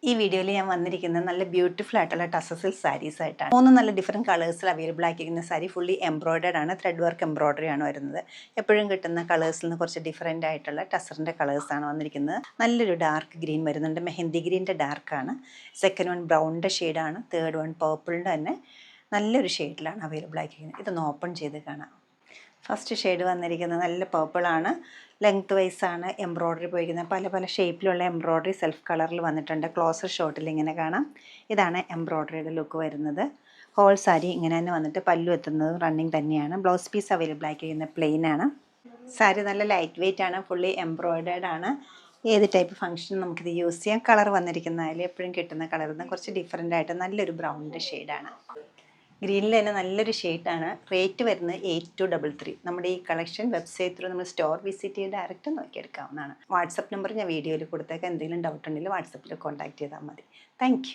ഈ വീഡിയോയിൽ ഞാൻ വന്നിരിക്കുന്നത് നല്ല ബ്യൂട്ടിഫുൾ ആയിട്ടുള്ള ടസസിൽ സാരീസ് ആയിട്ടാണ്. 3 നല്ല ഡിഫറെൻറ്റ് കളേഴ്സിൽ അവൈലബിൾ ആക്കിയിരിക്കുന്ന സാരി ഫുള്ളി എംബ്രോയ്ഡേഡ് ആണ്. ത്രെഡ് വർക്ക് എംബ്രോയ്ഡറി ആണ് വരുന്നത്. എപ്പോഴും കിട്ടുന്ന കളേഴ്സിൽ നിന്ന് കുറച്ച് ഡിഫറെൻ്റ് ആയിട്ടുള്ള ടസറിൻ്റെ കളേഴ്സാണ് വന്നിരിക്കുന്നത്. നല്ലൊരു ഡാർക്ക് ഗ്രീൻ വരുന്നുണ്ട്. മെഹന്തി ഗ്രീൻ്റെ ഡാർക്കാണ്. സെക്കൻഡ് വൺ ബ്രൗണിൻ്റെ ഷെയ്ഡാണ്. തേർഡ് വൺ പേർപ്പിളിൻ്റെ തന്നെ നല്ലൊരു ഷെയ്ഡിലാണ് അവൈലബിൾ ആക്കിയിരിക്കുന്നത്. ഇതൊന്ന് ഓപ്പൺ ചെയ്ത് കാണാം. ഫസ്റ്റ് ഷെയ്ഡ് വന്നിരിക്കുന്നത് നല്ല പേർപ്പിളാണ്. ലെങ്ത് വൈസാണ് എംബ്രോയ്ഡറി പോയിരിക്കുന്നത്. പല പല ഷേപ്പിലുള്ള എംബ്രോയ്ഡറി സെൽഫ് കളറിൽ വന്നിട്ടുണ്ട്. ക്ലോസർ ഷോട്ടിൽ ഇങ്ങനെ കാണാം. ഇതാണ് എംബ്രോയ്ഡറിയുടെ ലുക്ക് വരുന്നത്. ഹോൾ സാരി ഇങ്ങനെ തന്നെ വന്നിട്ട് പല്ലു എത്തുന്നത് റണ്ണിങ് തന്നെയാണ്. ബ്ലൗസ് പീസ് അവൈലബിൾ ആക്കിയിരിക്കുന്നത് പ്ലെയിൻ ആണ്. സാരി നല്ല ലൈറ്റ് വെയ്റ്റ് ആണ്. ഫുള്ളി എംബ്രോയ്ഡേർഡ് ആണ്. ഏത് ടൈപ്പ് ഫംഗ്ഷൻ നമുക്കിത് യൂസ് ചെയ്യാം. കളർ വന്നിരിക്കുന്നതിൽ എപ്പോഴും കിട്ടുന്ന കളറിൽ നിന്ന് കുറച്ച് ഡിഫറെൻ്റ് ആയിട്ട് നല്ലൊരു ബ്രൗണിൻ്റെ ഷെയ്ഡാണ്. ഗ്രീനിൽ തന്നെ നല്ലൊരു ഷെയ്ഡാണ്. റേറ്റ് വരുന്നത് 8233. നമ്മുടെ ഈ കളക്ഷൻ വെബ്സൈറ്റ് ത്രൂ നമ്മൾ സ്റ്റോർ വിസിറ്റ് ചെയ്ത് ഡയറക്റ്റ് നോക്കിയെടുക്കാവുന്നതാണ്. വാട്സപ്പ് നമ്പർ ഞാൻ വീഡിയോയിൽ കൊടുത്തേക്കാം. എന്തെങ്കിലും ഡൗട്ട് ഉണ്ടെങ്കിൽ വാട്സപ്പിൽ കോൺടാക്ട് ചെയ്താൽ മതി. താങ്ക്